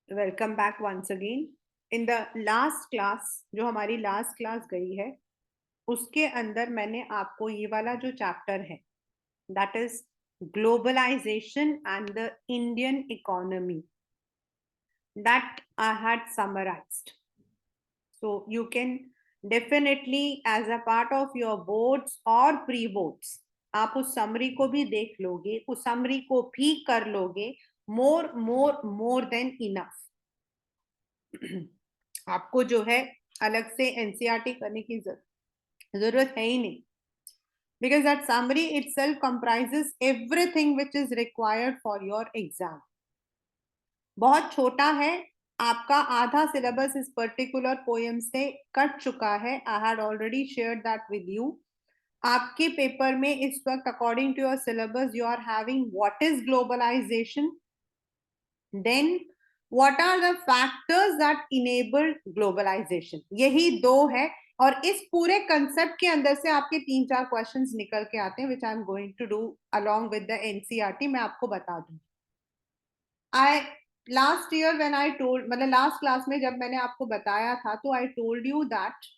Welcome back once again. In the last class, जो हमारी last class गई है, उसके अंदर मैंने आपको ये वाला जो चैप्टर है, that is globalisation and the Indian economy, that I had summarised. So you can definitely as a part of your boards और प्री बोर्ड्स आप उस समरी को भी देख लोगे, उस समरी को भी कर लोगे. मोर मोर मोर देन इनफ. आपको जो है अलग से एनसीईआरटी करने की जरूरत है ही नहीं, because that summary itself comprises everything which is required for your exam. बहुत छोटा है, आपका आधा सिलेबस इस पर्टिकुलर पोएम से कट चुका है. I had already shared that with you. आपके पेपर में इस वक्त according to your syllabus you are having what is globalisation, then what are the factors that enable globalization. यही दो है, और इस पूरे कंसेप्ट के अंदर से आपके 3-4 क्वेश्चंस निकल के आते हैं which I am going to do along with the NCERT. मैं आपको बता दूं. I last year when I told, मतलब लास्ट क्लास में जब मैंने आपको बताया था, तो I told you that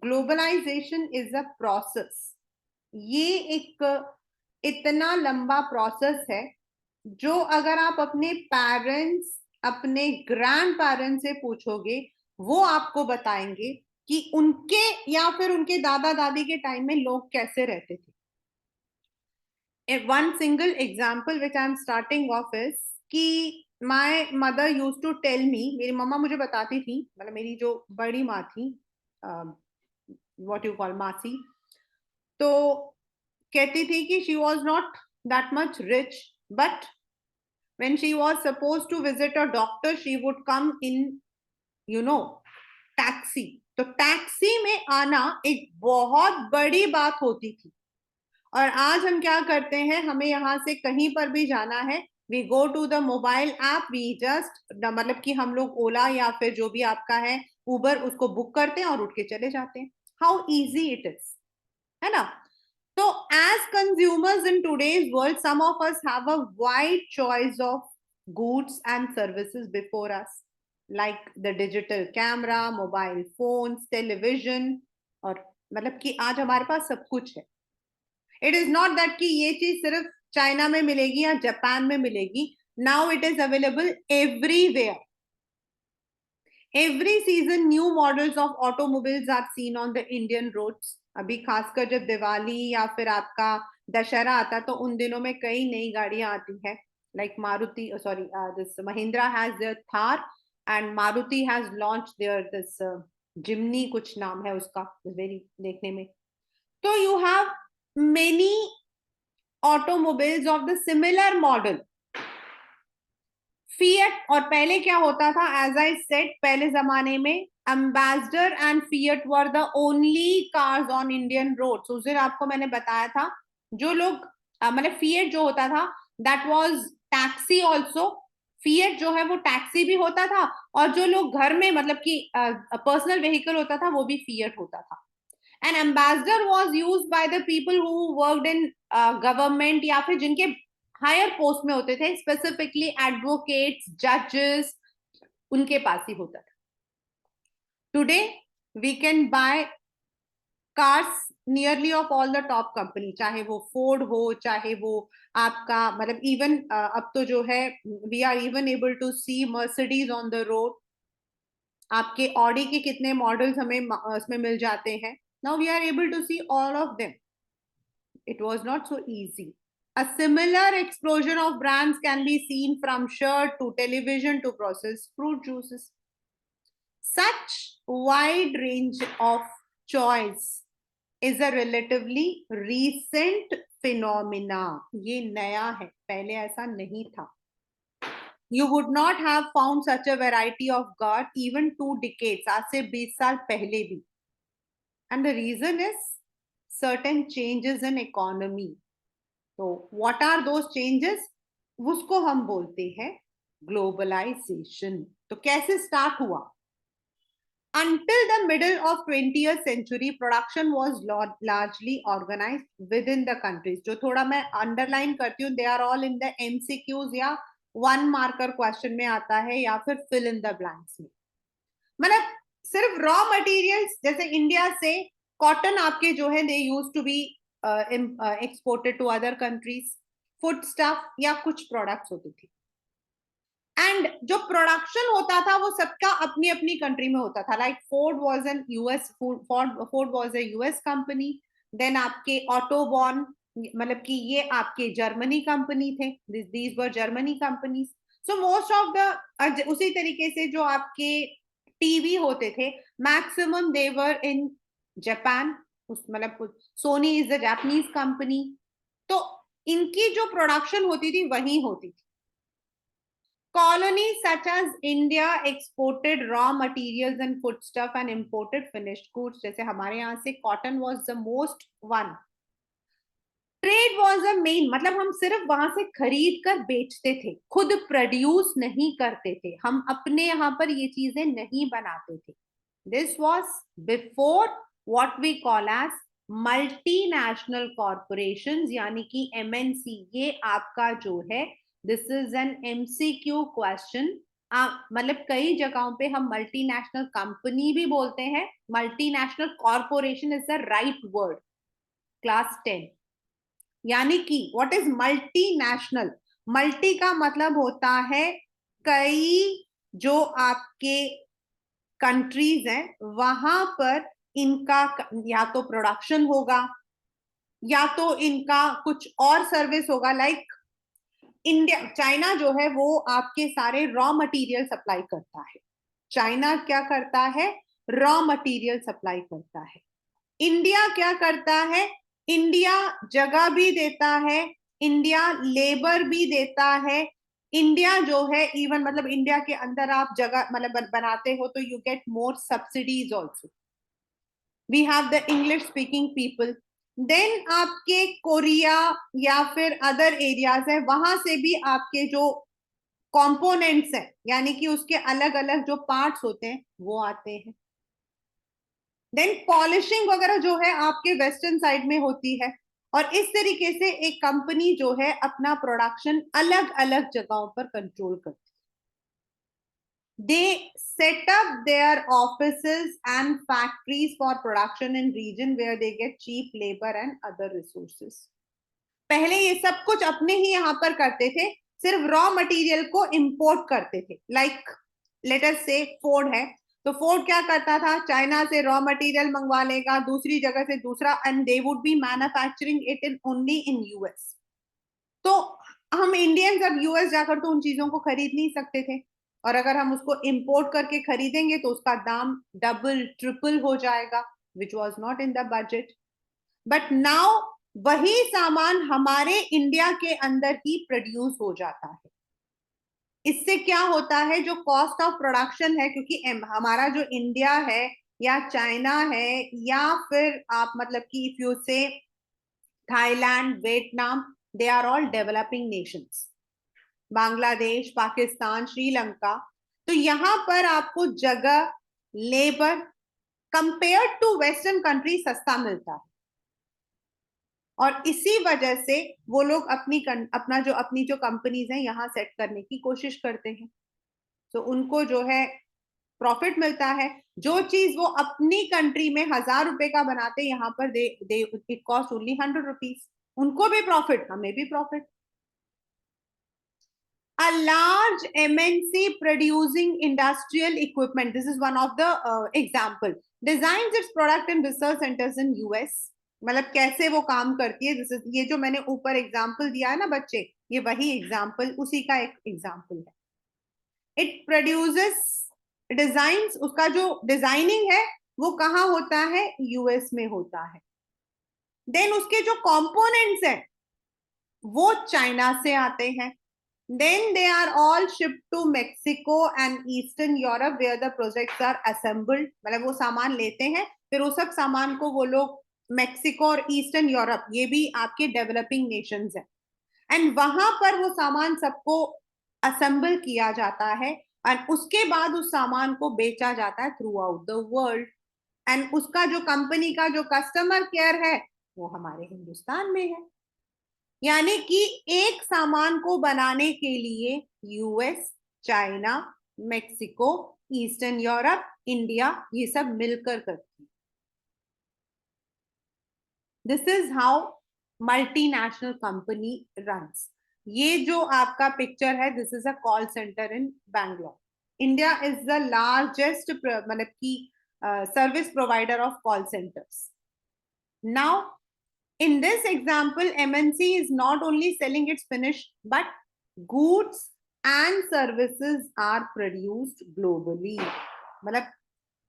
globalisation is a process. ये एक इतना लंबा प्रोसेस है जो अगर आप अपने पेरेंट्स, अपने ग्रैंड पेरेंट्स से पूछोगे, वो आपको बताएंगे कि उनके या फिर उनके दादा दादी के टाइम में लोग कैसे रहते थे. One single example which I am starting off is कि my mother use to tell me, मेरी मम्मा मुझे बताती थी, मतलब मेरी जो बड़ी माँ थी, व्हाट यू कॉल मासी, तो कहती थी कि she was not that much rich, but when she was supposed to visit a doctor she would come in, you know, taxi. तो टैक्सी में आना एक बहुत बड़ी बात होती थी. और आज हम क्या करते हैं, हमें यहां से कहीं पर भी जाना है, we go to the mobile app, we just, मतलब कि हम लोग ओला या फिर जो भी आपका है उबर, उसको बुक करते हैं और उठ के चले जाते हैं. हाउ इजी इट इज, है ना. So, as consumers in today's world, some of us have a wide choice of goods and services before us, like the digital camera, mobile phones, television, और मतलब कि आज हमारे पास सब कुछ है. It is not that कि ये चीज सिर्फ चाइना में मिलेगी या जापान में मिलेगी. Now it is available everywhere. Every season new models of automobiles are seen on the Indian roads. अभी खासकर जब दिवाली या फिर आपका दशहरा आता है तो उन दिनों में कई नई गाड़ियां आती है. Like Maruti, sorry, this Mahindra has their Thar and Maruti has launch their this Jimny, कुछ नाम है उसका वेरी देखने में. तो you have many automobiles of the similar model. Fiat, और पहले क्या होता था, एज आई सेड, पहले जमाने में Ambassador and Fiat were the only cars on Indian roads. उस दिन आपको मैंने बताया था, जो लोग मतलब फिएट जो होता था that was taxi also. Fiat जो है वो टैक्सी भी होता था, और जो लोग घर में मतलब कि पर्सनल व्हीकल होता था वो भी फिएट होता था. N ambassador was use by the people who worked in government, या फिर जिनके हायर पोस्ट में होते थे, स्पेसिफिकली एडवोकेट्स, जजेस, उनके पास ही होता था. Today we can buy cars nearly of all the top company, चाहे वो फोर्ड हो, चाहे वो आपका मतलब इवन अब तो जो है we are even able to see Mercedes on the road. आपके ऑडी के कितने मॉडल्स हमें उसमें मिल जाते हैं. Now we are able to see all of them. It was not so easy. A similar explosion of brands can be seen from shirt to television to processed fruit juices. Such wide range of choice is a relatively recent phenomena. ये नया है, पहले ऐसा नहीं था. You would not have found such a variety of God even 2 decades, आज से 20 साल पहले भी. And the reason is certain changes in economy. तो व्हाट आर दोज चेंजेस, उसको हम बोलते हैं ग्लोबलाइजेशन. तो कैसे स्टार्ट हुआ? Until the middle of 20th century, production was largely organized within the countries. जो थोड़ा मैं अंडरलाइन करती हूँ, they are all in the MCQs या 1 मार्कर क्वेश्चन में आता है या फिर फिल इन द ब्लैंक्स में। मतलब सिर्फ रॉ मटेरियल्स, जैसे इंडिया से कॉटन आपके जो है they use to be exported to other countries, food stuff या कुछ प्रोडक्ट्स होती थी, एंड जो प्रोडक्शन होता था वो सबका अपनी अपनी कंट्री में होता था। Like Ford was an US, Ford was a US company. Then आपके ऑटोबॉन, मतलब कि ये आपके जर्मनी कंपनी थे, these were Germany companies. So most of the, उसी तरीके से जो आपके टीवी होते थे maximum they were in Japan, उस मतलब Soni is the Japanese company. तो इनकी जो प्रोडक्शन होती थी वही होती थी। Colonies such as India exported raw materials and foodstuff and imported finished goods. जैसे हमारे यहाँ से cotton was the most one. Trade was a main, मतलब हम सिर्फ वहां से खरीद कर बेचते थे, खुद प्रोड्यूस नहीं करते थे, हम अपने यहाँ पर ये चीजें नहीं बनाते थे। This was before what we call as multinational corporations, यानी कि एमएनसी। ये आपका जो है this is an MCQ question. मतलब कई जगहों पे हम मल्टीनेशनल कंपनी भी बोलते हैं, multinational corporation is the right word. Class 10, यानी कि व्हाट इज मल्टीनेशनल? मल्टी का मतलब होता है कई जो आपके कंट्रीज हैं वहां पर इनका या तो प्रोडक्शन होगा या तो इनका कुछ और सर्विस होगा। लाइक इंडिया, चाइना जो है वो आपके सारे रॉ मटेरियल सप्लाई करता है। चाइना क्या करता है? रॉ मटेरियल सप्लाई करता है। इंडिया क्या करता है? इंडिया जगह भी देता है, इंडिया लेबर भी देता है। इंडिया जो है इवन, मतलब इंडिया के अंदर आप जगह मतलब बनाते हो तो you get more subsidies also. We have the English speaking people. Then आपके कोरिया या फिर अदर एरियाज है, वहां से भी आपके जो कंपोनेंट्स हैं, यानी कि उसके अलग अलग जो पार्ट्स होते हैं वो आते हैं। देन पॉलिशिंग वगैरह जो है आपके वेस्टर्न साइड में होती है। और इस तरीके से एक कंपनी जो है अपना प्रोडक्शन अलग अलग जगहों पर कंट्रोल करती है। They set up their offices and factories for production in region where they get cheap labor and other resources. पहले ये सब कुछ अपने ही यहाँ पर करते थे, सिर्फ रॉ मटेरियल को इंपोर्ट करते थे। लाइक लेट अस से फोर्ड है, तो फोर्ड क्या करता था? चाइना से रॉ मटेरियल मंगवा लेगा, दूसरी जगह से दूसरा, and they would be manufacturing it in only in US. तो हम इंडियंस अब यूएस जाकर तो उन चीजों को खरीद नहीं सकते थे, और अगर हम उसको इंपोर्ट करके खरीदेंगे तो उसका दाम डबल ट्रिपल हो जाएगा, which was not in the budget. But now वही सामान हमारे इंडिया के अंदर ही प्रोड्यूस हो जाता है। इससे क्या होता है? जो कॉस्ट ऑफ प्रोडक्शन है, क्योंकि हमारा जो इंडिया है या चाइना है या फिर आप मतलब कि if you say Thailand, Vietnam, they are all developing nations, Bangladesh, Pakistan, Sri Lanka. तो यहां पर आपको जगह, labour compare to western country सस्ता मिलता है, और इसी वजह से वो लोग अपनी जो कंपनीज हैं यहाँ सेट करने की कोशिश करते हैं। तो उनको जो है प्रॉफिट मिलता है। जो चीज वो अपनी कंट्री में 1,000 रुपए का बनाते, यहाँ पर दे इट कॉस्ट ओनली 100 रुपीज। उनको भी प्रॉफिट, हमें भी profit. A large MNC producing industrial equipment, this is one of the example, designs its product in research centers in US। मतलब कैसे वो काम करती है, दिस इज, ये जो मैंने ऊपर एग्जाम्पल दिया है ना बच्चे, ये वही एग्जाम्पल, उसी का एक एग्जाम्पल है। इट प्रोड्यूसेस डिजाइन्स, उसका जो डिजाइनिंग है वो कहाँ होता है? यूएस में होता है। देन उसके जो कंपोनेंट्स हैं वो चाइना से आते हैं। Then they are all shipped to Mexico and Eastern Europe where the projects are assembled। मतलब वो सामान लेते हैं, फिर उस सब सामान को वो लोग मेक्सिको और ईस्टर्न यूरोप, ये भी आपके डेवलपिंग नेशंस हैं, एंड वहां पर वो सामान सबको असेंबल किया जाता है, और उसके बाद उस सामान को बेचा जाता है through out the world. And उसका जो कंपनी का जो कस्टमर केयर है वो हमारे हिंदुस्तान में है। यानी कि एक सामान को बनाने के लिए US, China, Mexico, eastern Europe, India, ये सब मिलकर करती है। This is how multinational company runs. ये जो आपका पिक्चर है, this is a call centre in Bangalore. India is the largest मतलब की service provider of call centres. Now in this example, MNC is not only selling its finished, but goods and services are produced globally. मतलब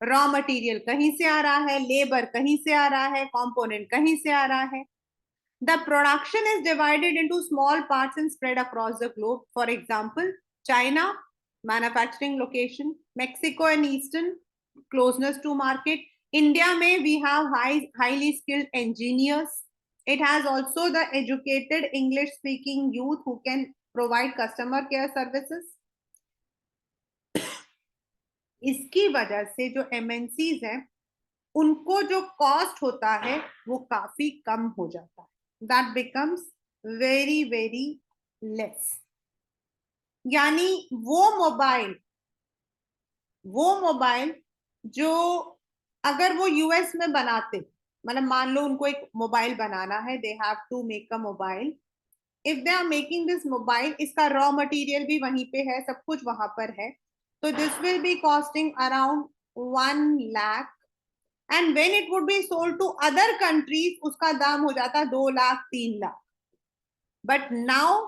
raw material कहीं से आ रहा है, labour कहीं से आ रहा है, कंपोनेंट कहीं से आ रहा है। The production is divided into small parts and spread across the globe. For example, China, manufacturing location, Mexico and Eastern, closeness to market. India may we have highly skilled engineers. It has also the educated English speaking youth who can provide customer care services. इसकी वजह से जो MNCs हैं उनको जो cost होता है वो काफी कम हो जाता है, that becomes very very less. यानी वो मोबाइल जो अगर वो यूएस में बनाते, मतलब मान लो उनको एक मोबाइल बनाना है, they have to make a mobile. If they are making this mobile, इसका रॉ मटेरियल भी वहीं पे है, सब कुछ वहां पर है, तो this will be costing around 1 lakh. And when it would be sold to other countries, उसका दाम हो जाता 2 lakh 3 lakh. But now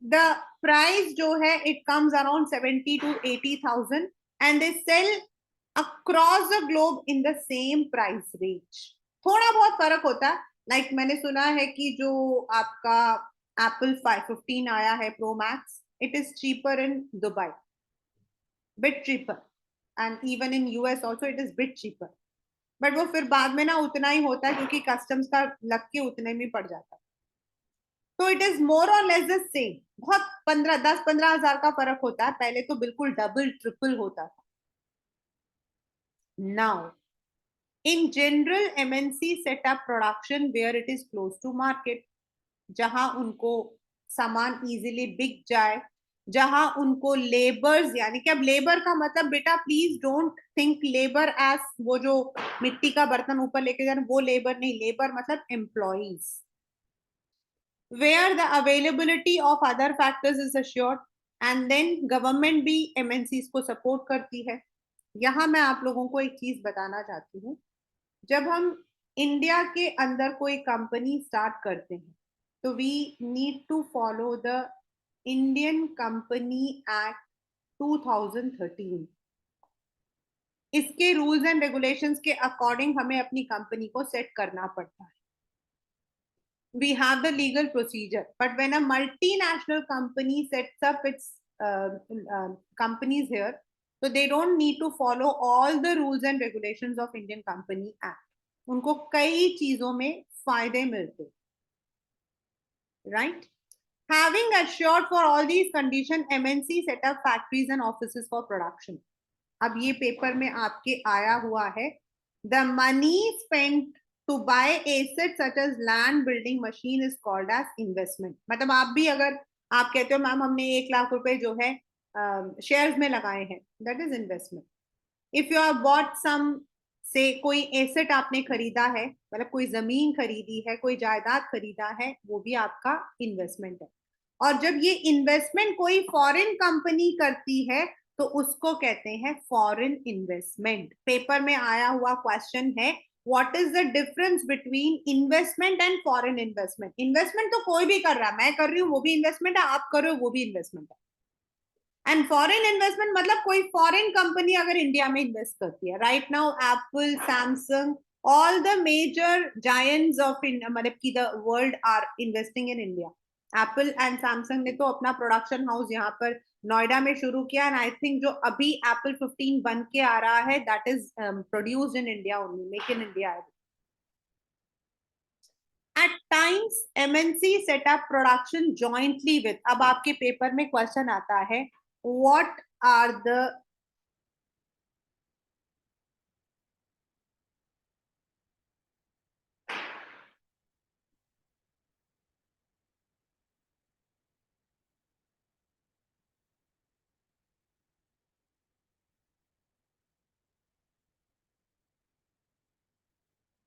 the price जो है it comes around 70 to 80,000 and they sell across the globe in the same price range. थोड़ा बहुत फर्क होता है, लाइक मैंने सुना है कि जो आपका एप्पल 515 आया है pro max, it is cheaper in Dubai, bit cheaper, and even in US also it is bit cheaper. But वो फिर बाद में ना उतना ही होता है क्योंकि कस्टम्स का लग के उतने में पड़ जाता है। तो इट इज मोर और लेस द सेम। बहुत 10-15 हजार का फर्क होता है, पहले तो बिल्कुल डबल ट्रिपल होता था। Now in general MNC set up production where it is close to market, जहां उनको सामान इजीली बिक जाए, जहां उनको लेबर्स, यानी कि अब लेबर का मतलब बेटा please don't think labour as वो जो मिट्टी का बर्तन ऊपर लेके जाना, वो लेबर नहीं, लेबर मतलब employees, where the availability of other factors is assured, and then government भी एमएनसीज को सपोर्ट करती है। यहां मैं आप लोगों को एक चीज बताना चाहती हूँ, जब हम इंडिया के अंदर कोई कंपनी स्टार्ट करते हैं तो we need to follow the Indian company act 2013। इसके रूल्स एंड रेगुलेशंस के अकॉर्डिंग हमें अपनी कंपनी को सेट करना पड़ता है। We have the legal procedure, but when a multinational company sets up its companies here, so they don't need to follow all the rules and regulations of Indian Company Act. उनको कई चीजों में फायदे मिलते, right? Having assured for all these conditions, MNC set up factories and offices for production. अब ये paper में आपके आया हुआ है, the money spent to buy assets such as land, building, machine is called as investment. मतलब आप भी अगर आप कहते हो मैम हमने 1 लाख रुपए जो है शेयर्स में लगाए हैं, that is investment. If you are bought some, say कोई एसेट आपने खरीदा है, मतलब कोई जमीन खरीदी है, कोई जायदाद खरीदा है, वो भी आपका इन्वेस्टमेंट है। और जब ये इन्वेस्टमेंट कोई फॉरेन कंपनी करती है तो उसको कहते हैं फॉरेन इन्वेस्टमेंट। पेपर में आया हुआ क्वेश्चन है, what is the difference between investment and foreign investment. Investment तो कोई भी कर रहा है, मैं कर रही हूँ वो भी इन्वेस्टमेंट है, आप कर रहे हो वो भी इन्वेस्टमेंट है। एंड फॉरेन इन्वेस्टमेंट मतलब कोई फॉरेन कंपनी अगर इंडिया में इन्वेस्ट करती है, right now Apple, Samsung, all the major giants of मतलब की the world are investing in India. Apple and Samsung ने तो अपना प्रोडक्शन हाउस यहाँ पर नोएडा में शुरू किया, एंड आई थिंक जो अभी एप्पल 15 बन के आ रहा है that is produced in India only, make in India. At times MNC set up production jointly with, अब आपके पेपर में क्वेश्चन आता है, what are the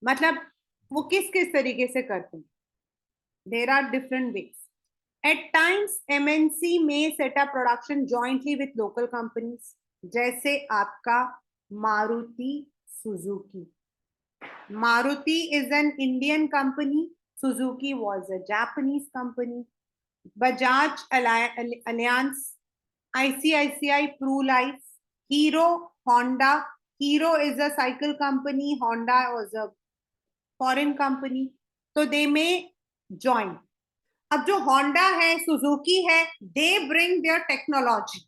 मतलब वो किस किस तरीके से करते हैं? There are different ways. At times, MNC may set up production jointly with local companies, जैसे आपका Maruti Suzuki. Maruti is an Indian company. Suzuki was a Japanese company. Bajaj Alliance, ICICI Pru Life, Hero, Honda. Hero is a cycle company. Honda was a foreign company. So they may join. अब जो Honda है, Suzuki है, they bring their technology,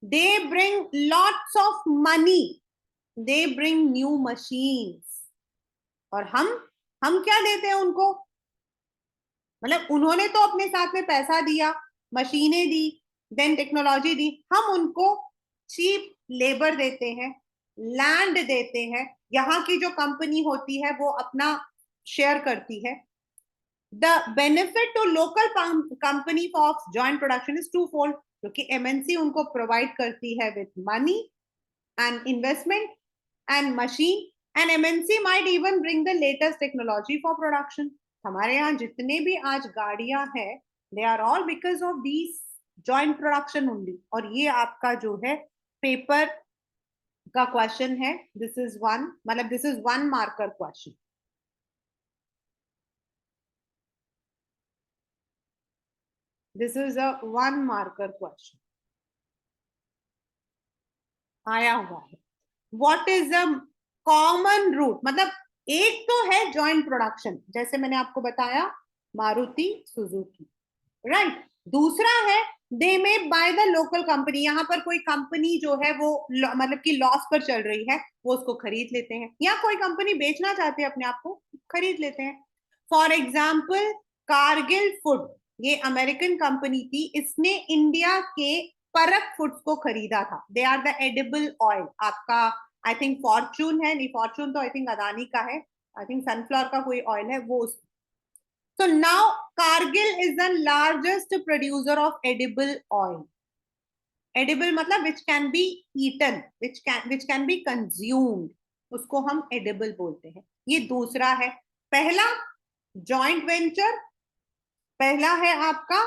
they bring lots of money, they bring new machines. और हम क्या देते हैं उनको? मतलब उन्होंने तो अपने साथ में पैसा दिया, मशीनें दी, देन टेक्नोलॉजी दी. हम उनको चीप लेबर देते हैं, लैंड देते हैं. यहाँ की जो कंपनी होती है वो अपना शेयर करती है. The benefit to local company of joint production is twofold, क्योंकि MNC उनको प्रोवाइड करती है with money and investment and machine, and MNC might even bring the latest technology for production. हमारे यहाँ जितने भी आज गाड़ियां हैं, they are all because of these joint production only. और ये आपका जो है पेपर का क्वेश्चन है. दिस इज वन, मतलब this is one marker question. This is a one marker question आया हुआ है. What is a common route? मतलब एक तो है जॉइंट प्रोडक्शन, जैसे मैंने आपको बताया मारुति सुजुकी, राइट. दूसरा है दे में बाय द लोकल कंपनी. यहाँ पर कोई कंपनी जो है वो मतलब कि लॉस पर चल रही है, वो उसको खरीद लेते हैं, या कोई कंपनी बेचना चाहते हैं अपने आप को, खरीद लेते हैं. फॉर एग्जाम्पल कारगिल फूड, ये अमेरिकन कंपनी थी, इसने इंडिया के परक फूड्स को खरीदा था. They are the edible oil. आपका आई थिंक फॉर्चून है, नहीं फॉर्चून तो आई थिंक अदानी का है, आई थिंक सनफ्लावर का कोई ऑयल है वो. So now Cargill is the largest producer of edible oil. Edible मतलब which can be eaten, which can be consumed. उसको हम edible बोलते हैं. ये दूसरा है. पहला joint venture, पहला है आपका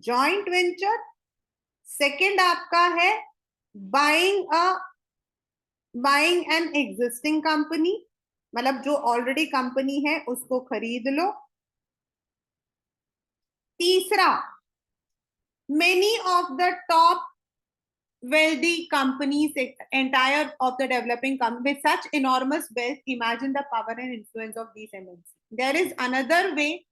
joint venture. सेकंड आपका है buying an existing company, मतलब जो ऑलरेडी कंपनी है उसको खरीद लो. तीसरा, many of the top wealthy companies, entire of the developing with such enormous wealth, imagine the power and influence of these MNCs. There is another way.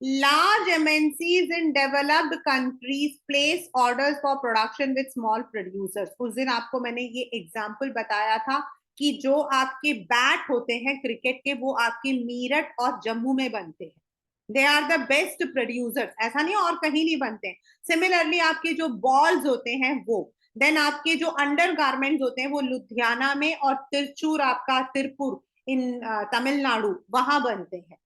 Large MNCs in developed countries place orders for production with small producers. उस दिन आपको मैंने ये example बताया था कि जो आपके बैट होते हैं क्रिकेट के, वो आपके मीरठ और जम्मू में बनते हैं. They are the best producers. ऐसा नहीं और कहीं नहीं बनते हैं. सिमिलरली आपके जो बॉल्स होते हैं वो, देन आपके जो अंडर गारमेंट्स होते हैं वो लुधियाना में और तिरचूर, आपका तिरपुर इन तमिलनाडु, वहां बनते हैं.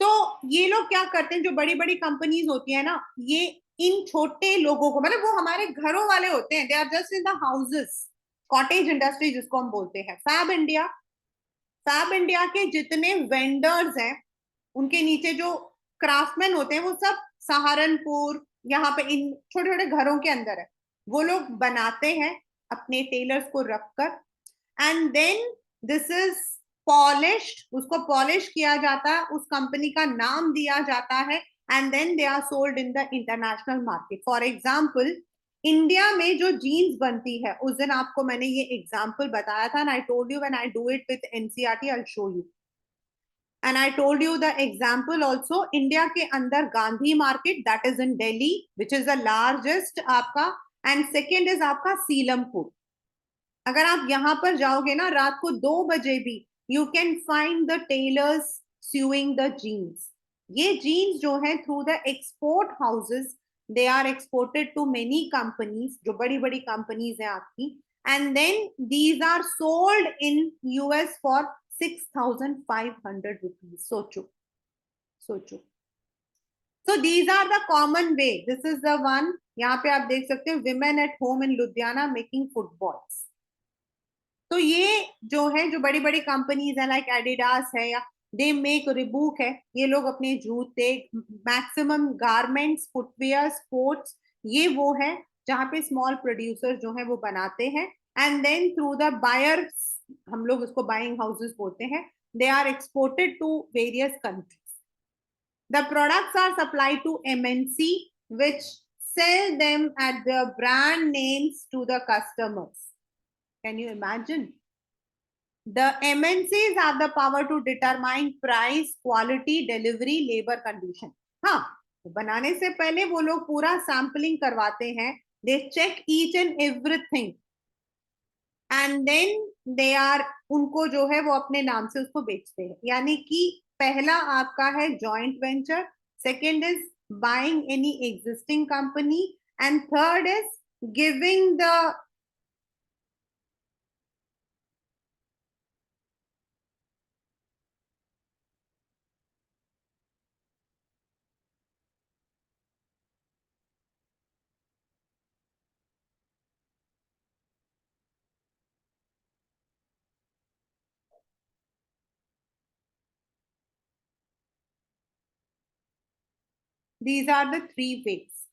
तो ये लोग क्या करते हैं, जो बड़ी बड़ी कंपनीज होती है ना, ये इन छोटे लोगों को, मतलब वो हमारे घरों वाले होते हैं, they are just in the houses. Cottage industry जिसको हम बोलते हैं. फैब इंडिया के जितने वेंडर्स हैं, उनके नीचे जो क्राफ्टमैन होते हैं, वो सब सहारनपुर, यहाँ पे इन छोटे छोटे घरों के अंदर है. वो लोग बनाते हैं अपने टेलर्स को रखकर, and then this is polished. उसको पॉलिश किया जाता है, उस कंपनी का नाम दिया जाता है, and then they are sold in the international market. For example India में जो जीन्स बनती है, उस दिन आपको मैंने ये एग्जाम्पल बताया था, and I told you when I do it with NCERT I will show you. And I told you the example also. India के अंदर Gandhi market, that is in Delhi, which is the largest आपका, and second is आपका सीलमपुर. अगर आप यहाँ पर जाओगे ना रात को 2 बजे भी, you can find the tailors sewing the jeans. ये jeans जो है through the export houses, they are exported to many companies, जो बड़ी बड़ी companies हैं आपकी, and then these are sold in US for 6,500 rupees. सोचो. So these are the common way. This is the one. यहाँ पे आप देख सकते हो women at home in Ludhiana making footballs. तो ये जो है, जो बड़ी बड़ी कंपनीज है लाइक एडिडास है या दे मेक रिबूक है, ये लोग अपने जूते, मैक्सिमम गारमेंट्स, फुटवेयर, स्पोर्ट्स, ये वो है जहाँ पे स्मॉल प्रोड्यूसर जो है वो बनाते हैं, and then through the buyers, हम लोग उसको बाइंग हाउसेस बोलते हैं, they are exported to various countries. The products are supplied to MNC, which sell them at their brand names to the customers. Can you imagine? The MNCs have the power to determine price, quality, delivery, labor condition. हाँ, बनाने से पहले वो लोग पूरा sampling करवाते हैं, they check each and everything, and then they are, उनको जो है वो अपने नाम से उसको बेचते हैं। यानी कि पहला आपका है joint venture, second is buying any existing company, and third is giving the, these are the three ways.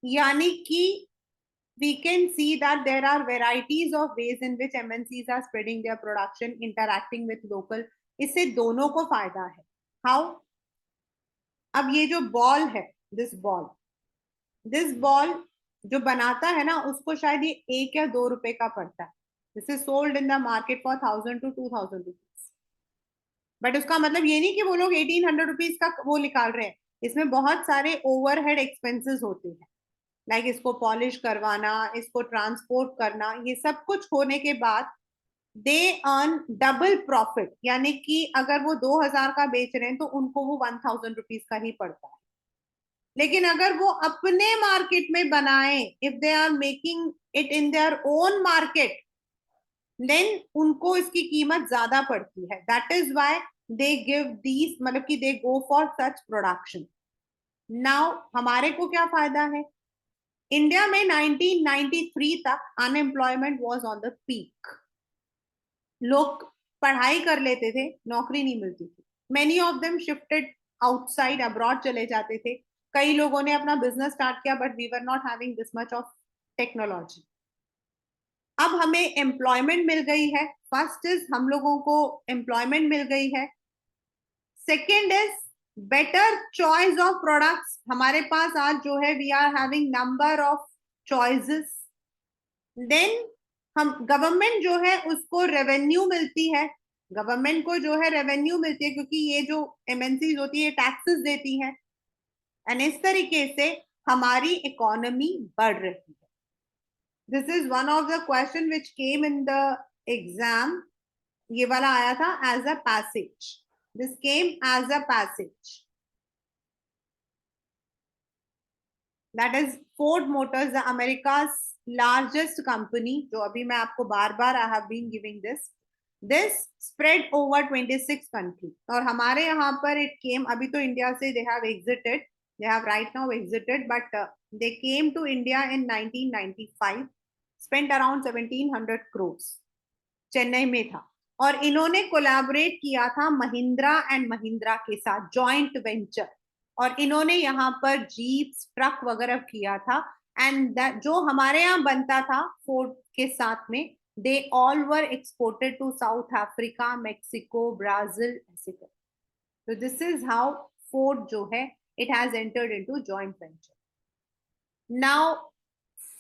यानी कि we can see that there are varieties of ways in which MNCs are spreading their production, interacting with local, इससे दोनों को फायदा है। How? अब ये जो बॉल है, दिस बॉल जो बनाता है ना, उसको शायद ये 1 या 2 रुपए का पड़ता है। This is sold in the market for 1000 to 2000 rupees. But उसका मतलब ये नहीं कि वो लोग 1800 रुपीज का वो निकाल रहे हैं, इसमें बहुत सारे ओवरहेड एक्सपेंसेस होते हैं, लाइक इसको पॉलिश करवाना, इसको ट्रांसपोर्ट करना, ये सब कुछ होने के बाद दे अर्न डबल प्रॉफिट। यानी कि अगर वो 2000 का बेच रहे हैं तो उनको वो 1000 रुपीज का ही पड़ता है। लेकिन अगर वो अपने मार्केट में बनाए, if they are making it in their own market, then उनको इसकी कीमत ज्यादा पड़ती है। That is why they give these, मतलब कि they go for such production. Now हमारे को क्या फायदा है? इंडिया में 1993 तक unemployment was on the peak. लोग पढ़ाई कर लेते थे, नौकरी नहीं मिलती थी। Many of them shifted outside, abroad चले जाते थे। कई लोगों ने अपना बिजनेस स्टार्ट किया, but we were not having this much of technology. अब हमें एम्प्लॉयमेंट मिल गई है। फर्स्ट इज हम लोगों को एम्प्लॉयमेंट मिल गई है। Second is better choice of products. हमारे पास आज जो है, we are having number of choices. Then हम, गवर्नमेंट जो है उसको रेवेन्यू मिलती है, गवर्नमेंट को जो है रेवेन्यू मिलती है, क्योंकि ये जो एमएनसीज होती है टैक्सेस देती हैं, एंड इस तरीके से हमारी इकोनॉमी बढ़ रही है। This is one of the question which came in the exam. ये वाला आया था as a passage, this came as a passage. That is Ford Motors, the America's largest company, जो अभी मैं आपको बार बार I have been giving this spread over 26 country. और हमारे यहाँ पर इट केम, अभी तो इंडिया से they have exited, they have right now exited, but they came to India in 1995, spent around 1700 crore, Chennai में था। और इन्होंने कोलैबोरेट किया था महिंद्रा एंड महिंद्रा के साथ, जॉइंट वेंचर। और इन्होंने यहाँ पर जीप्स, ट्रक वगैरह किया था, एंड जो हमारे यहाँ बनता था फोर्ड के साथ में, they all were exported to South Africa, Mexico, Brazil, ऐसे कर। तो दिस इज हाउ फोर्ड जो है, it has entered into joint venture. Now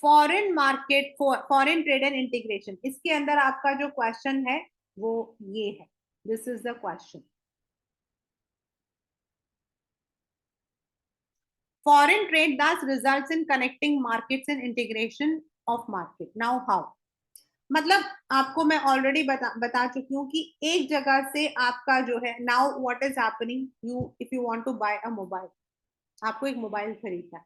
foreign market, foreign trade and integration, इसके अंदर आपका जो क्वेश्चन है वो ये है, this is the question. Foreign trade thus results in connecting markets and integration of market. Now how? मतलब आपको मैं ऑलरेडी बता चुकी हूँ कि एक जगह से आपका जो है, now what is happening, you if you want to buy a mobile, आपको एक मोबाइल खरीदना है,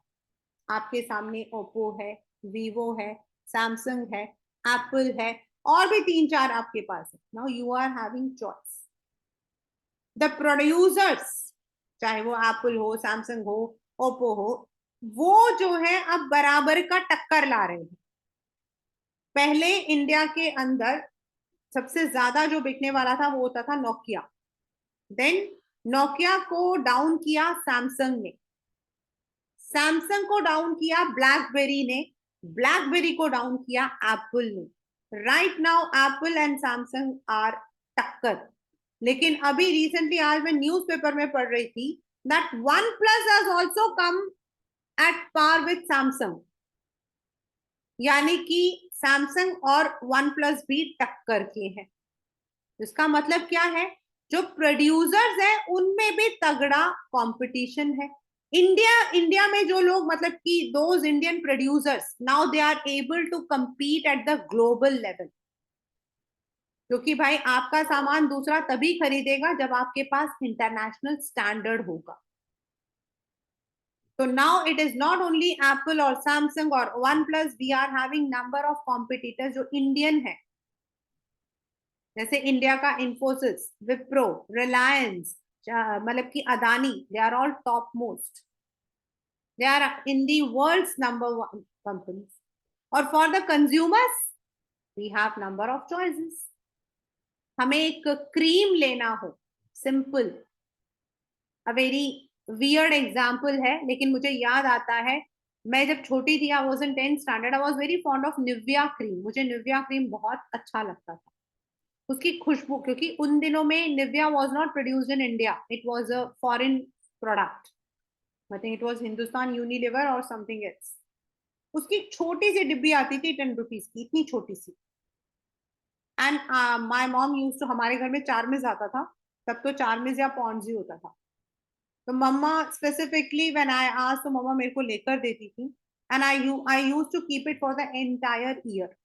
आपके सामने ओप्पो है, वीवो है, सैमसंग है, एप्पल है, और भी 3-4 आपके पास है। Now you are having choice. The producers, चाहे वो एप्पल हो, सैमसंग हो, ओप्पो हो, वो जो है अब बराबर का टक्कर ला रहे हैं। पहले इंडिया के अंदर सबसे ज्यादा जो बिकने वाला था वो होता था नोकिया। देन नोकिया को डाउन किया सैमसंग ने, सैमसंग को डाउन किया ब्लैकबेरी ने, ब्लैकबेरी को डाउन किया एप्पल ने। Right now Apple and Samsung are टक्कर। लेकिन अभी रिसेंटली आज मैं न्यूज़पेपर में पढ़ रही थी that OnePlus has also come at par with Samsung, यानी कि सैमसंग और वन प्लस भी टक्कर के हैं। इसका मतलब क्या है, जो प्रोड्यूसर्स है उनमें भी तगड़ा कंपटीशन है। इंडिया में जो लोग मतलब कि those Indian producers now they are able to compete at the global level, क्योंकि भाई आपका सामान दूसरा तभी खरीदेगा जब आपके पास इंटरनेशनल स्टैंडर्ड होगा। तो now it is not only Apple और सैमसंग और OnePlus, we are having number of competitors जो इंडियन है, जैसे इंडिया का इंफोसिस, विप्रो, रिलायंस, मतलब कि Adani, they are all top most, they are in the world's number one companies. और for the consumers we have number of choices. हमें एक cream लेना हो, simple, a very weird example है लेकिन मुझे याद आता है, मैं जब छोटी थी, आई was in 10th standard, I was very fond of Nivea cream. मुझे निविया क्रीम बहुत अच्छा लगता था, उसकी खुशबू, क्योंकि उन दिनों में Nivea was not produced in India, it was a foreign product, I think it was Hindustan Unilever और समथिंग एल्स। उसकी छोटी सी डिब्बी आती थी 10 रुपीज की, इतनी छोटी सी। And my mom use to, हमारे घर में चारमिज आता था, तब तो चारमिज या पॉन्ड्स ही होता था, तो मम्मा स्पेसिफिकली व्हेन आई आस्क्ड तो मम्मा मेरे को लेकर देती थी, and I use to keep it for the entire year.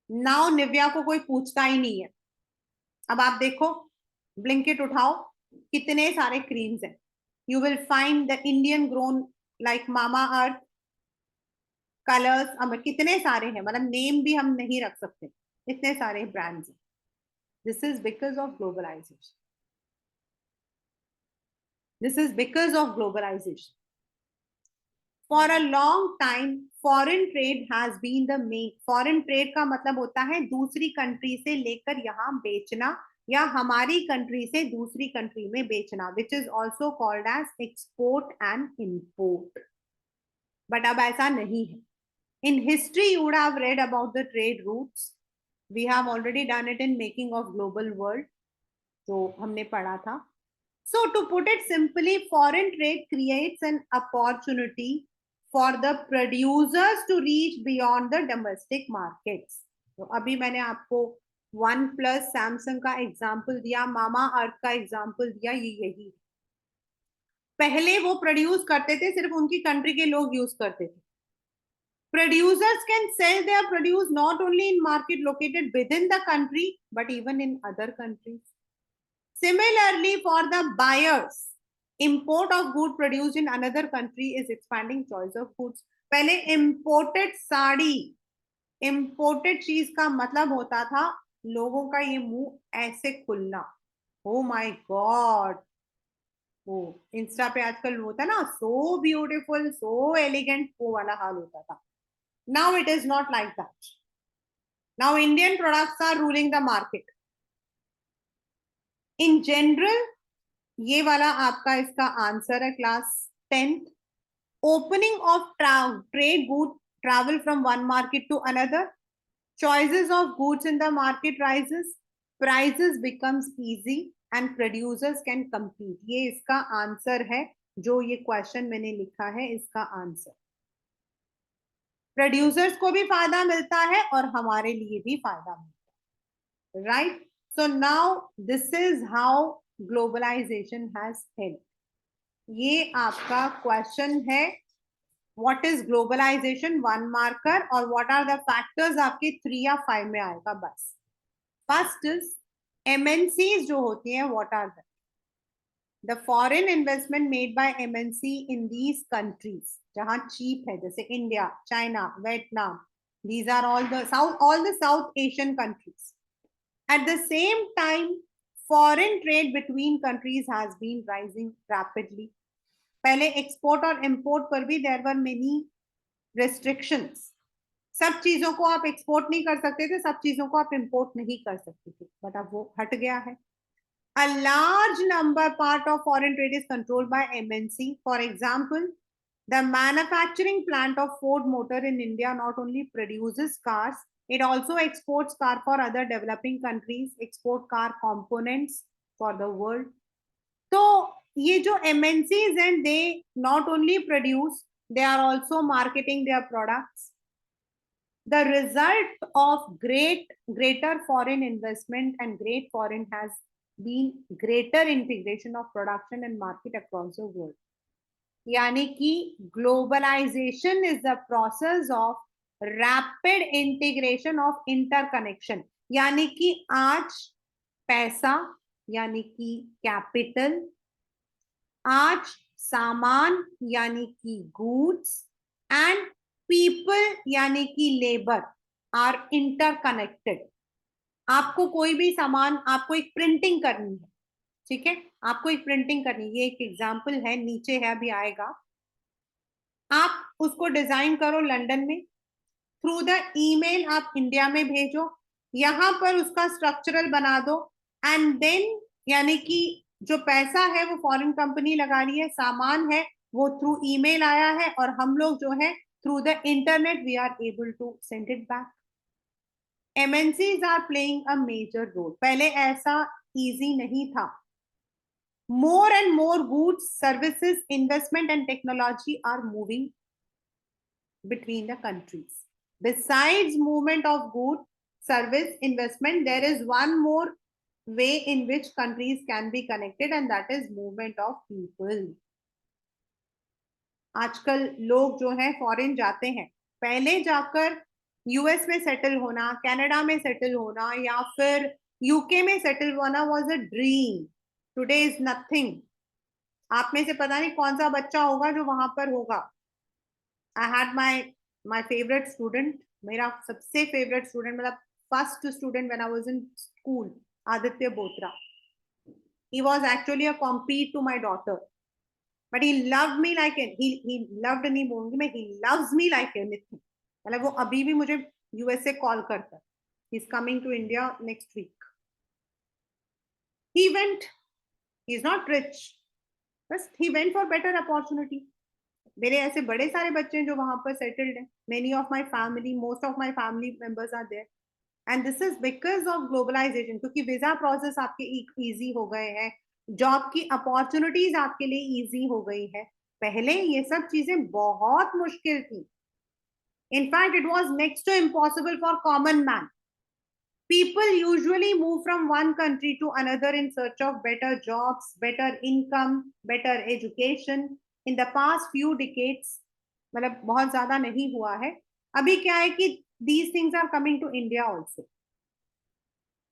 Now Nivea को कोई पूछता ही नहीं है। अब आप देखो, ब्लिंकिट उठाओ, कितने सारे क्रीम्स हैं, you will find the Indian grown, like mama earth, colours, अब कितने सारे हैं, मतलब नेम भी हम नहीं रख सकते, इतने सारे ब्रांड्स हैं। This is because of globalisation, this is because of globalisation. For a long time foreign trade has been the main, foreign trade का मतलब होता है दूसरी कंट्री से लेकर यहाँ बेचना, या हमारी कंट्री से दूसरी कंट्री में बेचना, which is also called as export and import. But अब ऐसा नहीं है। In history you would have read about the trade routes, we have already done it in making of global world, जो हमने पढ़ा था। So to put it simply, foreign trade creates an opportunity for the producers to reach beyond the domestic markets. तो अभी मैंने आपको one plus Samsung का example दिया, मामा अर्थ का एग्जाम्पल दिया, ये यही पहले वो प्रोड्यूस करते थे, सिर्फ उनकी कंट्री के लोग यूज करते थे। Producers can sell their produce not only in market located within the country but even in other countries. Similarly, for the buyers, import of good produced in another country is expanding choice of goods. पहले imported sari, imported चीज का मतलब होता था लोगों का ये मुंह ऐसे खुलना, ओ माय गॉड, वो इंस्टा पे आजकल होता है ना, सो ब्यूटीफुल, सो एलिगेंट, वो वाला हाल होता था। Now it is not like that, now Indian products are ruling the market in general. ये वाला आपका इसका आंसर है class 10th। Opening of trade good travel from one market to another, choices of goods in the market rises, prices becomes easy and producers can compete। ये इसका answer है, जो ये क्वेश्चन मैंने लिखा है इसका आंसर। प्रोड्यूसर्स को भी फायदा मिलता है और हमारे लिए भी फायदा मिलता है, right. So now this is how globalisation has help. ये आपका क्वेश्चन है, what is globalisation, one marker, और व्हाट आर द फैक्टर्स आपके 3 या 5 में आएगा बस। फर्स्ट इज एमएनसीज जो होती हैं, what are the foreign investment made by MNC in these countries, जहां चीप है, जैसे India, China, Vietnam, these are all the South Asian countries. At the same time, foreign trade between countries has been rising rapidly. पहले export और import पर भी there were many restrictions, सब चीजों को आप एक्सपोर्ट नहीं कर सकते थे, सब चीजों को आप इंपोर्ट नहीं कर सकते थे, बट अब वो हट गया है. A large number part of foreign trade is controlled by MNC. For example, the manufacturing plant of Ford Motor in India not only produces cars, it also exports car for other developing countries, export car components for the world. तो ये जो MNCs हैं, they not only produce, they are also marketing their products. The result of greater foreign investment and great foreign has been greater integration of production and market across the world. यानी कि globalisation is the process of rapid integration of interconnection. यानी कि आज पैसा यानी कि capital, आज सामान यानी कि गुड्स, एंड पीपल यानी कि लेबर आर इंटरकनेक्टेड. आपको कोई भी सामान, आपको एक प्रिंटिंग करनी है, ठीक है, आपको एक प्रिंटिंग करनी, ये एक एग्जांपल है, नीचे है, अभी आएगा. आप उसको डिजाइन करो लंदन में, थ्रू द ईमेल आप इंडिया में भेजो, यहां पर उसका स्ट्रक्चरल बना दो, एंड देन यानी कि जो पैसा है वो फॉरेन कंपनी लगा रही है, सामान है वो थ्रू ईमेल आया है, और हम लोग जो है through the internet we are able to send it back. MNCs are playing a major role. पहले ऐसा इजी नहीं था. More and more goods, services, investment, and technology are moving between the countries. Besides movement of good, service, investment, there is one more way in which countries can be connected, and that is movement of people. आजकल लोग जो है foreign जाते हैं, पहले जाकर US में settle होना, कनाडा में सेटल होना, या फिर यूके में सेटल होना was a dream. Today is nothing. आप में से पता नहीं कौन सा बच्चा होगा जो वहां पर होगा. I had my favourite student, मेरा सबसे फेवरेट स्टूडेंट, मतलब first student when I was in school, Aditya Botra. He was actually a compete to my daughter, but he loved me like he loved नहीं बोलूंगी मैं, he loves me like anything. मतलब वो अभी भी मुझे यूएसए कॉल करता है. He is coming to India next week. He went, he is not rich, बस he went for better opportunity. मेरे ऐसे बड़े सारे बच्चे हैं जो वहां पर सेटल्ड हैं. Many of my family, most of my family members are there, and this is because of globalisation. क्योंकि वीजा प्रोसेस आपके इजी हो गए हैं, जॉब की अपॉर्चुनिटीज आपके लिए इजी हो गई है. पहले ये सब चीजें बहुत मुश्किल थी. In fact it was next to impossible for common man. People usually move from one country to another in search of better jobs, better income, better education. In the past few decades, मतलब बहुत ज्यादा नहीं हुआ है. अभी क्या है कि these things are coming to India also.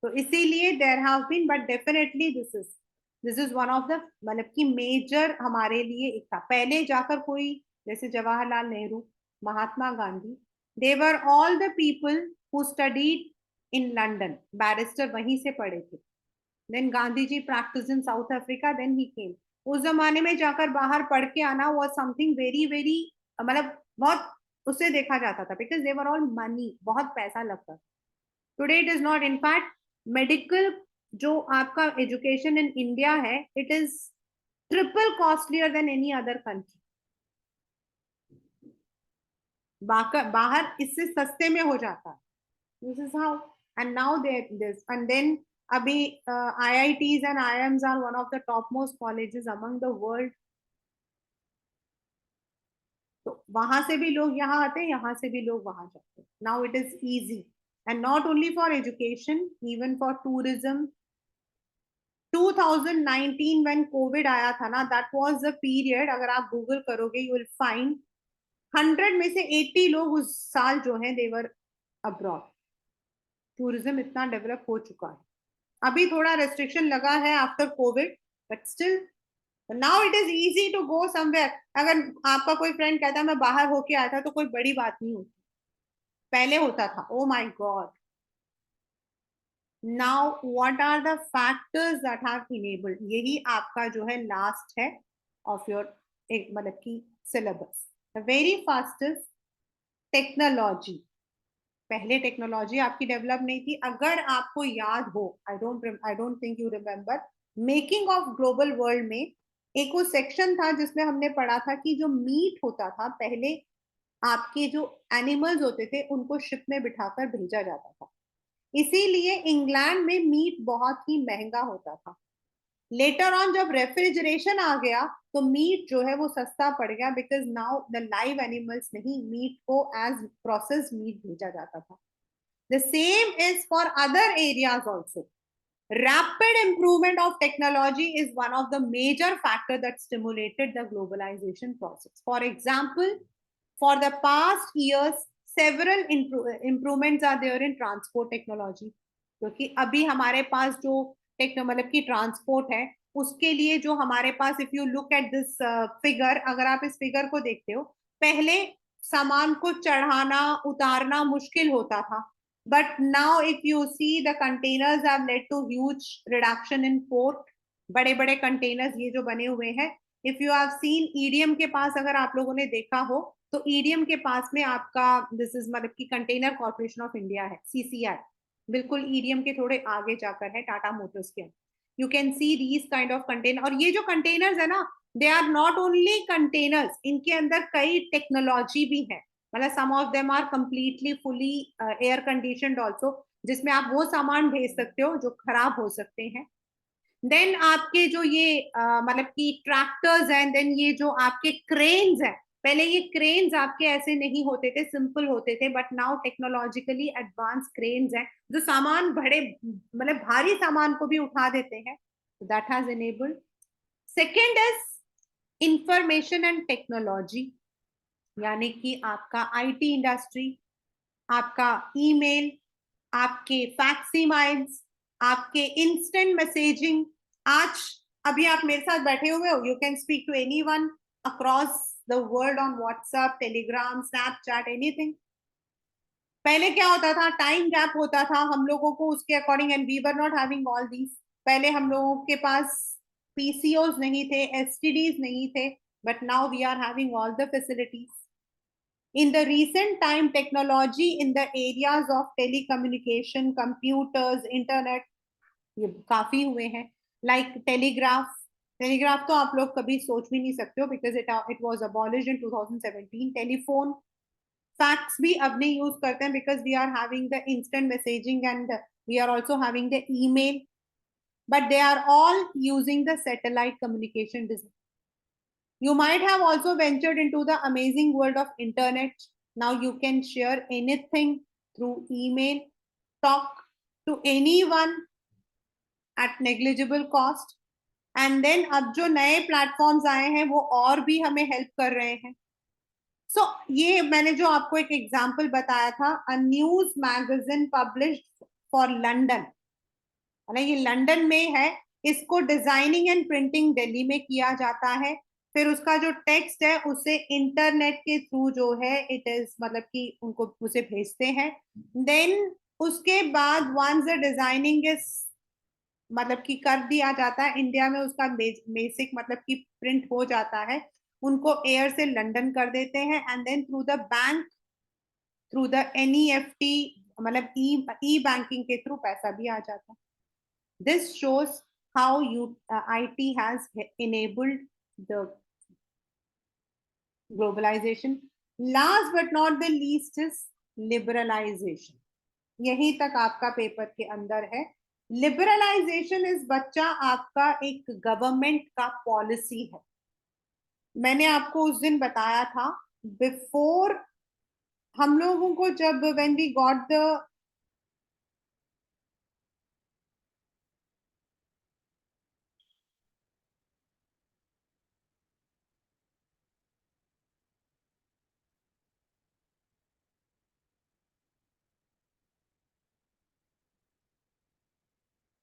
तो इसीलिए there have been, but definitely this is one of the, मतलब कि मेजर हमारे लिए एक था. पहले जाकर कोई, जैसे Jawaharlal Nehru, Mahatma Gandhi, they were all the people who studied in London, barrister वहीं से पढ़े थे. Then Gandhi ji practice in South Africa, then he came. उस जमाने में जाकर बाहर पढ़ के आना वाज समथिंग वेरी वेरी, मतलब बहुत उससे देखा जाता था, because they were all money, बहुत पैसा लगता. Today it is not. In fact medical जो आपका एजुकेशन इन इंडिया है, it is triple costlier then any other country. बाहर इससे सस्ते में हो जाता है. This is how. And now this, and then abhi IITs and IIMs are one of the topmost colleges among the world. तो वहां से भी लोग यहाँ आते हैं, यहाँ से भी लोग वहां जाते हैं. Now it is easy, and not only for education, even for tourism. 2019 when COVID आया था ना, that was the period, अगर आप गूगल करोगे you will find 100 में से 80 लोग उस साल जो हैं they were abroad. टूरिज्म इतना डेवलप हो चुका है. अभी थोड़ा रेस्ट्रिक्शन लगा है after Covid, but still now it is easy to go somewhere. अगर आपका कोई फ्रेंड कहता है मैं बाहर होके आया था, तो कोई बड़ी बात नहीं होती. पहले होता था, oh my God. Now what are the factors that have enabled, यही आपका जो है लास्ट है ऑफ योर, मतलब की syllabus. Very fast is technology. पहले टेक्नोलॉजी आपकी डेवलप नहीं थी। अगर आपको याद हो, I don't think you remember, making of global world में एक वो सेक्शन था जिसमें हमने पढ़ा था कि जो मीट होता था पहले, आपके जो एनिमल्स होते थे उनको शिप में बिठाकर भेजा जाता था, इसीलिए इंग्लैंड में मीट बहुत ही महंगा होता था। लेटर ऑन जब रेफ्रिजरेशन आ गया तो मीट जो है वो सस्ता पड़ गया, because now the live animals नहीं, मीट को एज प्रोसेस मीट भेजा जाता था। The same is for other areas also. Rapid improvement of technology is one of the major factors that stimulated the globalization process. For example, for the past years, several improvements are there in transport technology. क्योंकि अभी हमारे पास जो मतलब कि transport है, उसके लिए जो हमारे पास, if you look at this figure, अगर आप इस फिगर को देखते हो, पहले सामान को चढ़ाना उतारना मुश्किल होता था, but now if you see the containers have led to huge reduction in port. बड़े बड़े कंटेनर्स ये जो बने हुए हैं, if you have seen EDM के पास, अगर आप लोगों ने देखा हो तो ईडीएम के पास में आपका दिस इज मतलब की कंटेनर कॉर्पोरेशन ऑफ इंडिया है, सीसीआई, बिल्कुल ईडीएम के थोड़े आगे जाकर है, टाटा मोटर्स के। You can see these kind of container, और ये जो कंटेनर्स है ना, they are not only containers, इनके अंदर कई टेक्नोलॉजी भी है, मतलब some of them are completely fully air conditioned also, जिसमें आप वो सामान भेज सकते हो जो खराब हो सकते हैं। देन आपके जो ये मतलब कि ट्रैक्टर्स हैं, देन ये जो आपके क्रेन्स हैं, पहले ये क्रेन्स आपके ऐसे नहीं होते थे, सिंपल होते थे, but now technologically advance cranes हैं जो सामान बड़े मतलब भारी सामान को भी उठा देते हैं, that has enabled. Second is information and technology, यानी कि आपका आईटी इंडस्ट्री, आपका ईमेल, आपके फैक्सीमाइल्स, आपके इंस्टेंट मैसेजिंग। आज अभी आप मेरे साथ बैठे हुए हो, you can speak to anyone across the world on WhatsApp, Telegram, Snapchat, anything. पहले क्या होता था, टाइम गैप होता था हम लोगों को उसके according, and we were not having all these. पहले हम लोगों के पास पीसीओज नहीं थे, एसटीडीज नहीं थे, but now we are having all the facilities. In the recent time, technology in the areas of telecommunication, computers, internet, ये काफी हुए हैं, like telegraph। टेलीग्राफ तो आप लोग कभी सोच भी नहीं सकते हो, because it was abolished in 2017। Telephone, fax भी अब नहीं यूज करते हैं, because we are having the instant messaging and we are also having the email, but they are all using the satellite communication design. You might have also ventured into the amazing world of internet. Now you can share anything through email, talk to anyone at negligible cost. And then अब जो नए platforms आए हैं वो और भी हमें help कर रहे हैं। सो ये मैंने जो आपको एक एग्जांपल बताया था, a news magazine published for London, है ना, ये लंदन में है, इसको डिजाइनिंग एंड प्रिंटिंग दिल्ली में किया जाता है, फिर उसका जो टेक्स्ट है उसे इंटरनेट के थ्रू जो है इट इज मतलब कि उनको उसे भेजते हैं। देन उसके बाद वंस द डिजाइनिंग इज मतलब कि कर दिया जाता है इंडिया में, उसका बेसिक मतलब कि प्रिंट हो जाता है, उनको एयर से लंदन कर देते हैं, and then through the bank, through the NEFT मतलब ई बैंकिंग के थ्रू पैसा भी आ जाता है। This shows how IT has enabled the globalization. Last but not the least is liberalization. यही तक आपका पेपर के अंदर है। लिबरलाइजेशन इस बच्चा आपका एक गवर्नमेंट का पॉलिसी है। मैंने आपको उस दिन बताया था, बिफोर हम लोगों को जब when we got the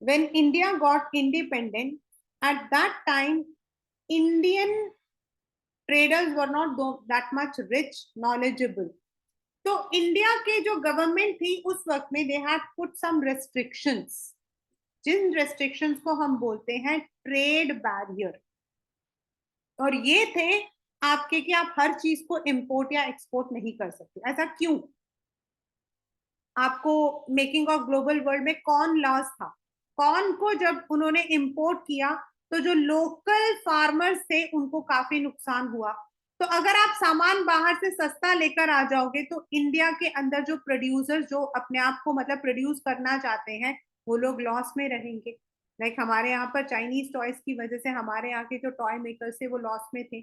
when India got independent, at that time Indian traders were not that much rich, knowledgeable. तो इंडिया के जो गवर्नमेंट थी उस वक्त में they had put some restrictions, जिन रेस्ट्रिक्शंस को हम बोलते हैं ट्रेड बैरियर, और ये थे आपके कि आप हर चीज को इंपोर्ट या एक्सपोर्ट नहीं कर सकते। ऐसा क्यों? आपको मेकिंग ऑफ ग्लोबल वर्ल्ड में कॉर्न लॉस था, कॉर्न को जब उन्होंने इंपोर्ट किया तो जो लोकल फार्मर्स थे उनको काफी नुकसान हुआ। तो अगर आप सामान बाहर से सस्ता लेकर आ जाओगे तो इंडिया के अंदर जो प्रोड्यूसर्स जो अपने आप को मतलब प्रोड्यूस करना चाहते हैं वो लोग लॉस में रहेंगे। लाइक हमारे यहाँ पर चाइनीज टॉयज की वजह से हमारे यहाँ के जो टॉय मेकर्स थे वो लॉस में थे,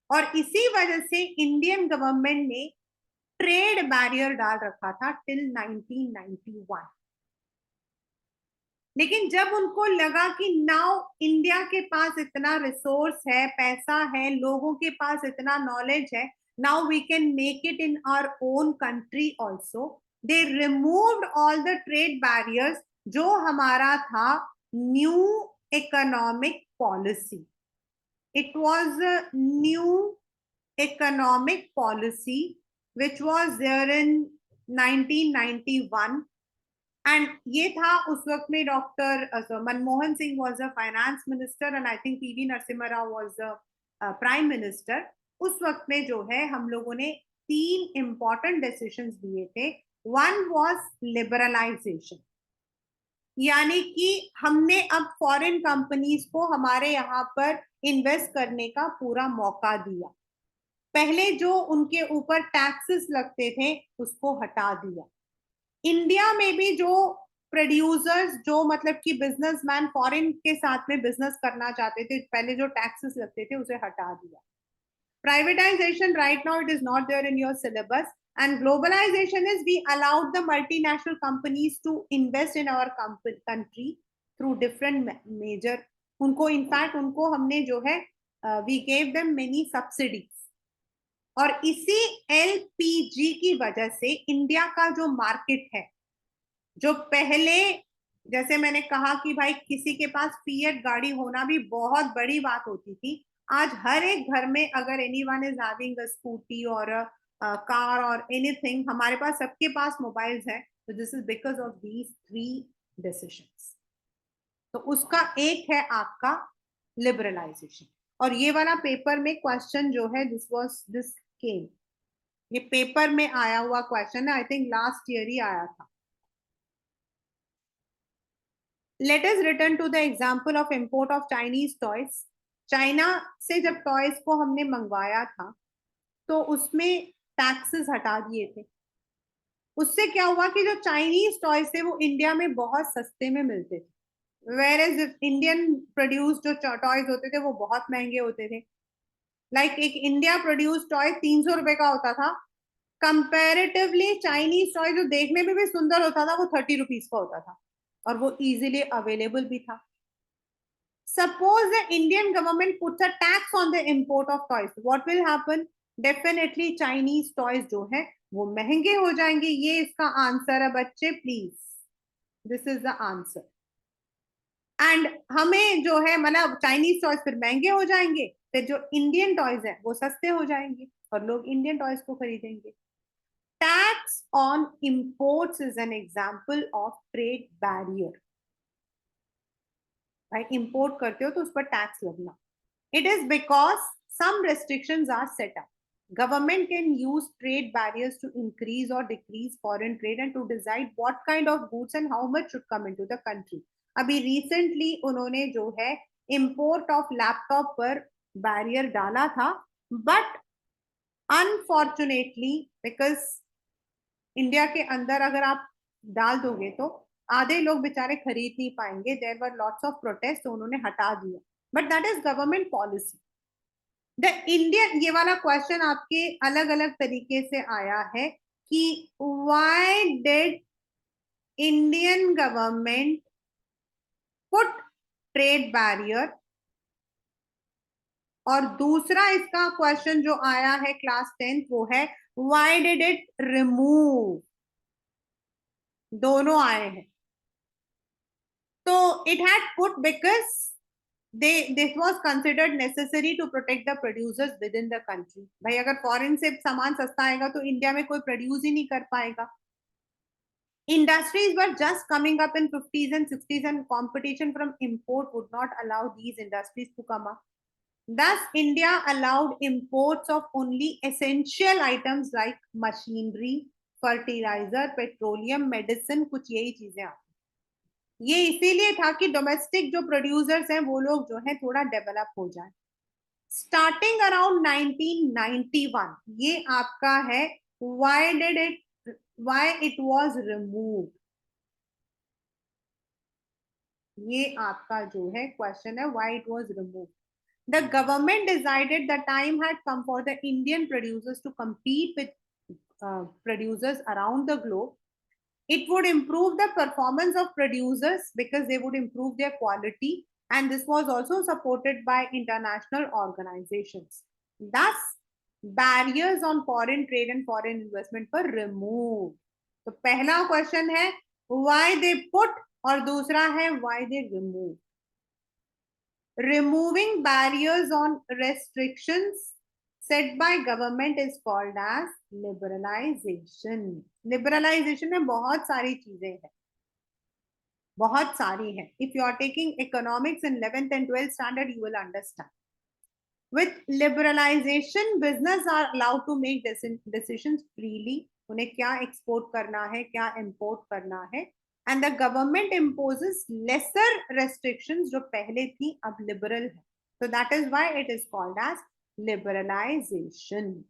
और इसी वजह से इंडियन गवर्नमेंट ने ट्रेड बैरियर डाल रखा था टिल 1991। लेकिन जब उनको लगा कि नाउ इंडिया के पास इतना रिसोर्स है, पैसा है, लोगों के पास इतना नॉलेज है, now we can make it in our own country also, they removed all the trade barriers. जो हमारा था new economic policy, it was a new economic policy which was there in 1991, and ये था उस वक्त में doctor Manmohan Singh was a finance minister and I think PV Narasimha Rao was a prime minister. उस वक्त में जो है हम लोगों ने तीन इंपॉर्टेंट डिसीजंस लिए थे। वन वाज लिबरलाइजेशन, यानी कि हमने अब फॉरेन कंपनीज को हमारे यहाँ पर इन्वेस्ट करने का पूरा मौका दिया। पहले जो उनके ऊपर टैक्सेस लगते थे उसको हटा दिया। इंडिया में भी जो प्रोड्यूसर्स जो मतलब कि बिजनेसमैन फॉरेन के साथ में बिजनेस करना चाहते थे, पहले जो टैक्सेस लगते थे उसे हटा दिया। Privatization right now, it is not there in your syllabus. And globalization is we allowed the multinational companies to invest in our country through different major, उनको इनफैक्ट उनको हमने जो है we gave them many subsidies। और इसी LPG की वजह से इंडिया का जो मार्केट है, जो पहले जैसे मैंने कहा कि भाई किसी के पास फिएट गाड़ी होना भी बहुत बड़ी बात होती थी, आज हर एक घर में अगर anyone is having a scooty और अ कार और एनीथिंग, हमारे पास सबके पास मोबाइल्स है। तो this is because of these three decisions. तो उसका एक है आपका लिबरलाइजेशन। और ये वाला पेपर में क्वेश्चन जो है दिस केम, ये पेपर में आया हुआ क्वेश्चन है, आई थिंक लास्ट ईयर ही आया था। Let us return to the example of import of Chinese toys. China से जब टॉयज को हमने मंगवाया था तो उसमें टैक्सेस हटा दिए थे। उससे क्या हुआ कि जो चाइनीज टॉयज थे वो इंडिया में बहुत सस्ते में मिलते थे, वेयर एज इंडियन प्रोड्यूस जो टॉयज होते थे वो बहुत महंगे होते थे। लाइक एक इंडिया प्रोड्यूस टॉय 300 रुपए का होता था, कंपेरेटिवली चाइनीज टॉय जो देखने में भी सुंदर होता था वो 30 रुपीज का होता था, और वो इजीली अवेलेबल भी था। Suppose the Indian government puts a tax on the import of toys, what will happen? Definitely Chinese toys जो है वो महंगे हो जाएंगे। ये इसका आंसर है बच्चे, please this is the answer. And हमें जो है मतलब चाइनीज टॉयज फिर महंगे हो जाएंगे, फिर जो इंडियन टॉयज है वो सस्ते हो जाएंगे और लोग इंडियन टॉयज को खरीदेंगे। Tax on imports is an example of trade barrier. भाई इंपोर्ट करते हो तो उस पर टैक्स लगना। It is because some restrictions are set up. Government can use trade barriers to increase or decrease foreign trade and to decide what kind of goods and how much should come into the country. अभी recently उन्होंने जो है import of laptop पर barrier डाला था, but unfortunately because India के अंदर अगर आप डाल दोगे तो आधे लोग बेचारे खरीद नहीं पाएंगे, there were lots of protest, तो उन्होंने हटा दिया, but that is government policy. The Indian, ये वाला क्वेश्चन आपके अलग अलग तरीके से आया है कि why did Indian government put trade barrier, और दूसरा इसका क्वेश्चन जो आया है क्लास 10th वो है व्हाई डिड इट रिमूव। दोनों आए हैं। तो it had put because this was considered necessary to protect the producers within the country। भाई अगर फॉरेन से सामान सस्ता आएगा तो इंडिया में कोई प्रोड्यूस ही नहीं कर पाएगा। Industries were just coming up in 50s and 60s and competition from import would not allow these industries to come up. Thus, India allowed imports of only essential items like machinery, fertiliser, petroleum, medicine, कुछ यही चीजें आती। ये इसीलिए था कि domestic जो producers हैं वो लोग जो है थोड़ा डेवलप हो जाए। स्टार्टिंग अराउंड 1991 ये आपका है why it was removed। ये आपका जो है क्वेश्चन है, why it was removed। The government decided the time had come for the Indian producers to compete with producers around the globe. It would improve the performance of producers because they would improve their quality, and this was also supported by international organizations. Thus, barriers on foreign trade and foreign investment were removed. तो पहला question है why they put, और दूसरा है why they remove। Removing barriers on restrictions set by government is called as liberalization। liberalization में बहुत सारी चीजें हैं, बहुत सारी हैं। If you are taking economics in 11th and 12th standard, you will understand. With liberalization, business are allowed to make decisions freely। उन्हें क्या export करना है, क्या import करना है, and the government imposes lesser restrictions जो पहले थी अब liberal है। So that is why it is called as liberalization।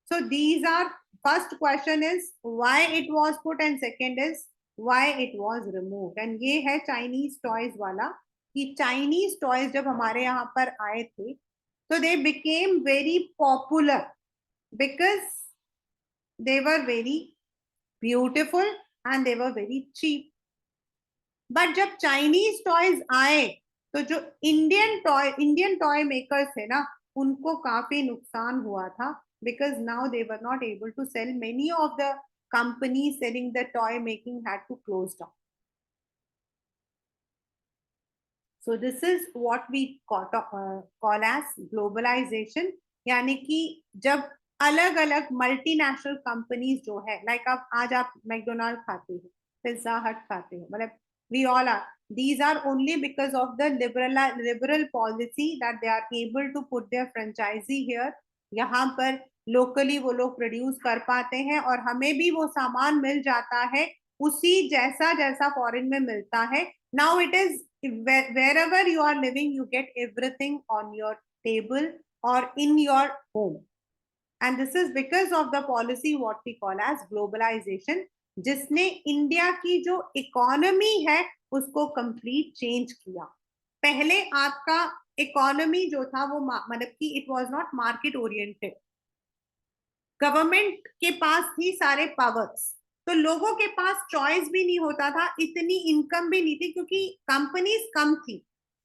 So these are, first question is why it was put and second is why it was removed। and ये है Chinese toys वाला कि Chinese toys जब हमारे यहाँ पर आए थे so they became very popular because they were very beautiful and they were very cheap। But जब चाइनीज टॉयज आए तो जो इंडियन टॉय मेकर्स है ना उनको काफी नुकसान हुआ था because now they were not able to sell। many of the companies selling the toy making had to close down। so this is what we call as globalization। यानी कि जब अलग अलग मल्टीनेशनल कंपनीज जो है लाइक आप आज आप मैकडोनाल्ड खाते हो, पिज्जा हट खाते हो, मतलब we all are, these are only because of the liberal policy that they are able to put their franchisee here। यहाँ पर लोकली वो लोग प्रोड्यूस कर पाते हैं और हमें भी वो सामान मिल जाता है उसी जैसा जैसा फॉरेन में मिलता है। Now it is wherever you are living you get everything on your table or in your home, and this is because of the policy what we call as globalization जिसने इंडिया की जो economy है उसको complete change किया। पहले आपका economy जो था वो मतलब कि it was not market oriented, government के पास थी सारे पावर्स तो लोगों के पास चॉइस भी नहीं होता था, इतनी इनकम भी नहीं थी क्योंकि कंपनीज कम थी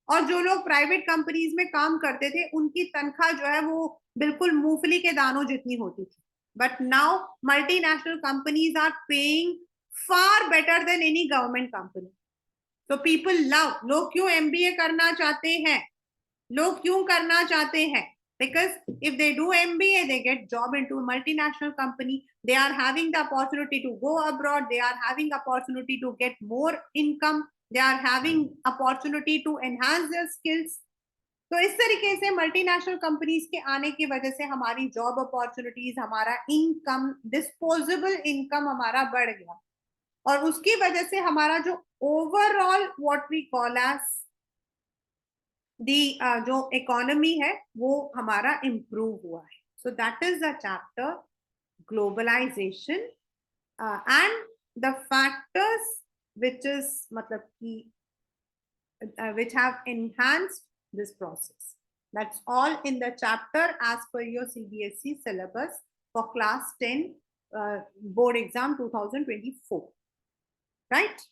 और जो लोग प्राइवेट कंपनीज में काम करते थे उनकी तनख्वाह जो है वो बिल्कुल मूंगफली के दानों जितनी होती थी। But now multinational companies are paying far better than any government company. तो पीपल लव, लोग क्यों एमबीए करना चाहते हैं, लोग क्यों करना चाहते हैं because if they do MBA they get job into a multinational company, they are having the opportunity to go abroad, they are having opportunity to get more income, they are having opportunity to enhance their skills। तो इस तरीके से multinational companies के आने की वजह से हमारी जॉब अपॉर्चुनिटीज, हमारा इनकम, डिस्पोजेबल इनकम हमारा बढ़ गया और उसकी वजह से हमारा जो overall what we call as the जो इकोनॉमी है वो हमारा इम्प्रूव हुआ है। So that is the chapter globalisation and the factors which is मतलब कि which have enhanced this process। That's all in the chapter as per your CBSE syllabus for class 10 board exam 2024, right?